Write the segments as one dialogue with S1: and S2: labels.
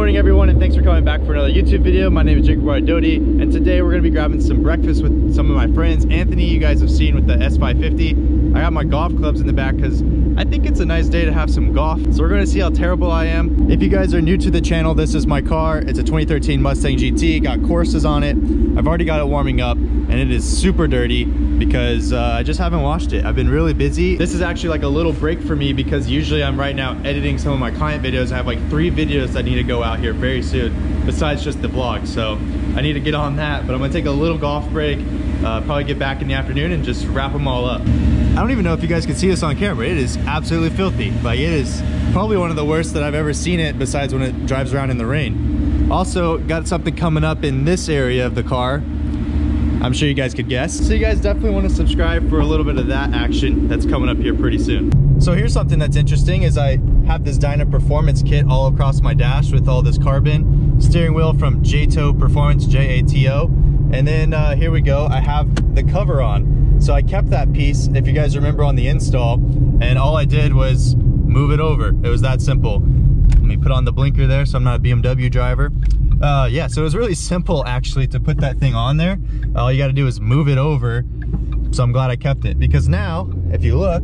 S1: morning everyone, and thanks for coming back for another YouTube video. My name is jacobrdoty, and today we're going to be grabbing some breakfast with some of my friends. Anthony, you guys have seen with the S550. I got my golf clubs in the back because I think it's a nice day to have some golf. So we're going to see how terrible I am. If you guys are new to the channel, this is my car. It's a 2013 Mustang GT, got courses on it. I've already got it warming up and it is super dirty because I just haven't washed it. I've been really busy. This is actually like a little break for me because usually I'm right now editing some of my client videos. I have like 3 videos that need to go out here very soon besides just the vlog, so I need to get on that. But I'm gonna take a little golf break, probably get back in the afternoon and just wrap them all up. I don't even know if you guys can see this on camera. It is absolutely filthy. Like, it is probably one of the worst that I've ever seen it, besides when it drives around in the rain. Also got something coming up in this area of the car. I'm sure you guys could guess. So you guys definitely want to subscribe for a little bit of that action that's coming up here pretty soon. So here's something that's interesting is I have this JATO Performance kit all across my dash with all this carbon. Steering wheel from JATO Performance, J-A-T-O. And then here we go, I have the cover on. So I kept that piece, if you guys remember, on the install, and all I did was move it over. It was that simple. Let me put on the blinker there so I'm not a BMW driver. Yeah, so it was really simple actually to put that thing on there. All you gotta do is move it over. So I'm glad I kept it, because now, if you look,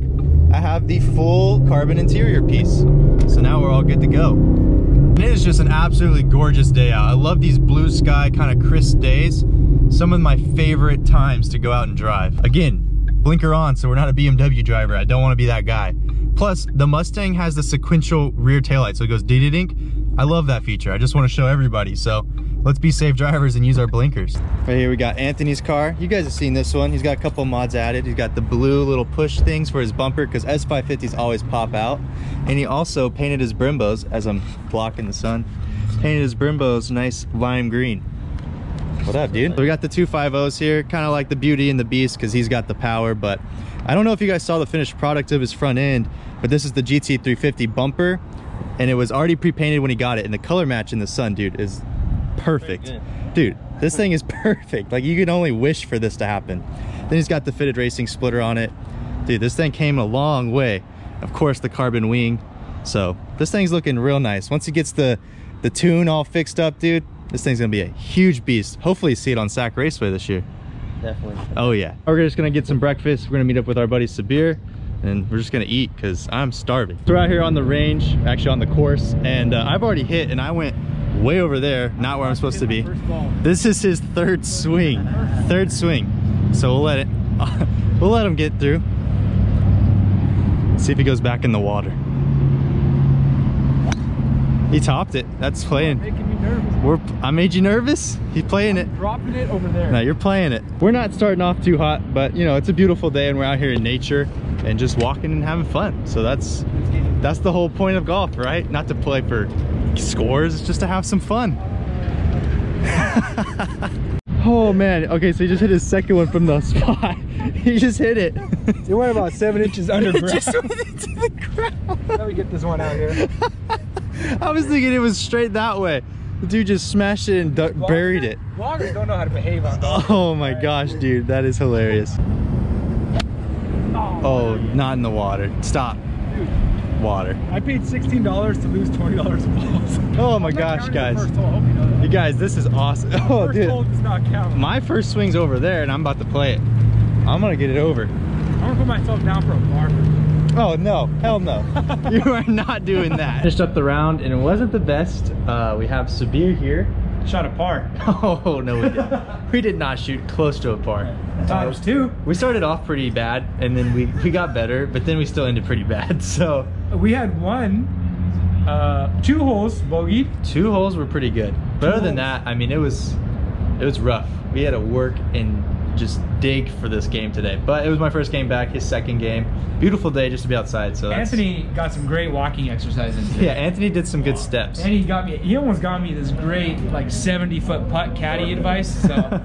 S1: I have the full carbon interior piece. So now we're all good to go. And it is just an absolutely gorgeous day out. I love these blue sky kind of crisp days. Some of my favorite times to go out and drive. Again, blinker on, so we're not a BMW driver. I don't want to be that guy. Plus, the Mustang has the sequential rear taillight, so it goes ding-ding. I love that feature. I just want to show everybody. So let's be safe drivers and use our blinkers. Right here we got Anthony's car. You guys have seen this one. He's got a couple mods added. He's got the blue little push things for his bumper, because S550s always pop out. And he also painted his Brimbos, as I'm blocking the sun, painted his Brimbos nice lime green. What up, dude? So we got the 250s here, kind of like the Beauty and the Beast, because he's got the power. But I don't know if you guys saw the finished product of his front end, but this is the GT350 bumper, and it was already pre-painted when he got it, and the color match in the sun, dude, is perfect. Dude, this thing is perfect. Like, you can only wish for this to happen. Then he's got the fitted racing splitter on it. Dude, this thing came a long way. Of course, the carbon wing. So this thing's looking real nice. Once he gets the tune all fixed up, dude, this thing's gonna be a huge beast. Hopefully see it on Sac Raceway this year. Definitely. Oh yeah. We're just gonna get some breakfast. We're gonna meet up with our buddy Sabir, and we're just gonna eat because I'm starving. So we're out here on the range, actually on the course, and I've already hit, and I went way over there, not where I'm supposed to be. This is his third swing. So we'll let him get through. See if he goes back in the water. He topped it. That's playing.
S2: Making me nervous.
S1: I made you nervous? He's playing it.
S2: Dropping it over there.
S1: No, you're playing it. We're not starting off too hot, but you know, it's a beautiful day and we're out here in nature and just walking and having fun. So that's the whole point of golf, right? Not to play for scores, it's just to have some fun. Oh man, okay, so he just hit his second one from the spot. He just hit it.
S2: It went about 7 inches underground.
S1: It just went into the ground.
S2: Let me get this one out here.
S1: I was thinking it was straight that way. The dude just smashed it and buried it.
S2: Vloggers don't know how to behave on golf.
S1: Oh my gosh, dude, that is hilarious. Oh, not in the water. Stop. Dude, water.
S2: I paid $16 to lose $20 in balls.
S1: Oh my gosh, guys.
S2: First hole. I hope you know that.
S1: You guys, this is awesome. Oh,
S2: first
S1: dude.
S2: hole does not count.
S1: My first swing's over there and I'm about to play it. I'm gonna get it over.
S2: I'm gonna put myself down for a bar.
S1: Oh no, hell no. You are not doing that. Finished up the round and it wasn't the best. We have Sabir here.
S2: Shot a par.
S1: Oh no, we didn't. We did not shoot close to a par.
S2: Times 2.
S1: We started off pretty bad and then we got better, but then we still ended pretty bad. So
S2: we had 2 holes bogeyed.
S1: 2 holes were pretty good. But other than that, I mean, it was rough. We had to work and just dig for this game today, but it was my first game back, his second game. Beautiful day just to be outside. So
S2: Anthony got some great walking exercises today.
S1: Yeah, Anthony did some good steps,
S2: and he almost got me this great like 70-foot putt caddy advice. So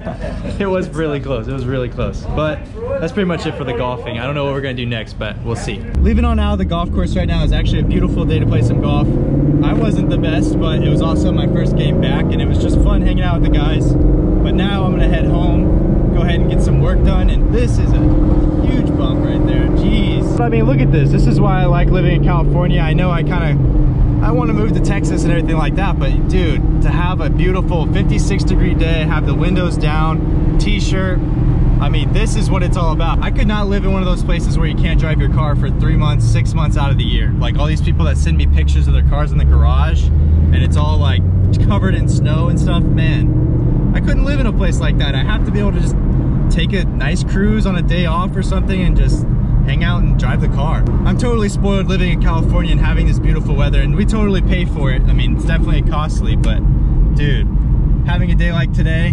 S1: it was really close. It was really close. But that's pretty much it for the golfing. I don't know what we're gonna do next, but we'll see. Leaving on out of the golf course right now. Is actually a beautiful day to play some golf. I wasn't the best, but it was also my first game back, and it was just fun hanging out with the guys. But now I'm gonna head home. go ahead and get some work done. And this is a huge bump right there. Jeez. I mean, look at this. This is why I like living in California. I know I want to move to Texas and everything like that, but dude, to have a beautiful 56-degree day, have the windows down, t-shirt, I mean, this is what it's all about. I could not live in one of those places where you can't drive your car for 3 months, 6 months out of the year. Like all these people that send me pictures of their cars in the garage and it's all like covered in snow and stuff, man, I couldn't live in a place like that. I have to be able to just take a nice cruise on a day off or something and just hang out and drive the car. I'm totally spoiled living in California and having this beautiful weather, and we totally pay for it. I mean, it's definitely costly, but dude, having a day like today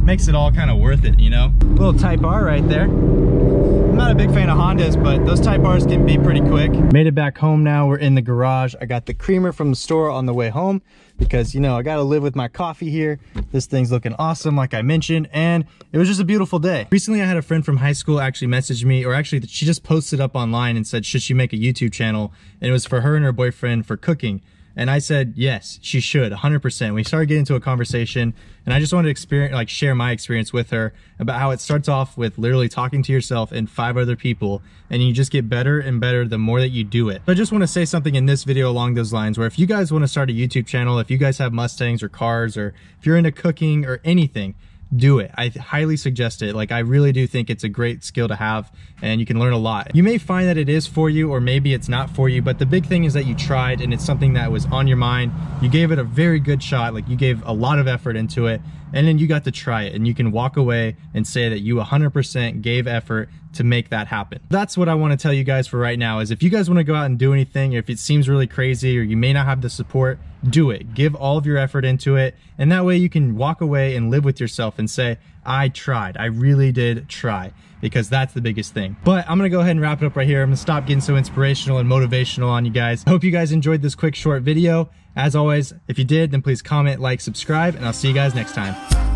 S1: makes it all kind of worth it, you know? Little Type R right there. I'm not a big fan of Hondas, but those Type Rs can be pretty quick. Made it back home now. We're in the garage. I got the creamer from the store on the way home because, you know, I got to live with my coffee here. This thing's looking awesome, like I mentioned, and it was just a beautiful day. Recently, I had a friend from high school actually message me, or actually she just posted up online and said, should she make a YouTube channel? And it was for her and her boyfriend for cooking. And I said, yes, she should, 100%. We started getting into a conversation, and I just wanted to share my experience with her about how it starts off with literally talking to yourself and 5 other people, and you just get better and better the more that you do it. So I just want to say something in this video along those lines, where if you guys want to start a YouTube channel, if you guys have Mustangs or cars, or if you're into cooking or anything, do it. I highly suggest it. Like, I really do think it's a great skill to have, and you can learn a lot. You may find that it is for you, or maybe it's not for you, but the big thing is that you tried and it's something that was on your mind. You gave it a very good shot. Like, you gave a lot of effort into it, and then you got to try it, and you can walk away and say that you 100% gave effort to make that happen. That's what I want to tell you guys for right now, is if you guys want to go out and do anything, if it seems really crazy or you may not have the support, do it. Give all of your effort into it, and that way you can walk away and live with yourself and say, I tried. I really did try, because that's the biggest thing. But I'm gonna go ahead and wrap it up right here. I'm gonna stop getting so inspirational and motivational on you guys. I hope you guys enjoyed this quick short video. As always, if you did, then please comment, like, subscribe, and I'll see you guys next time.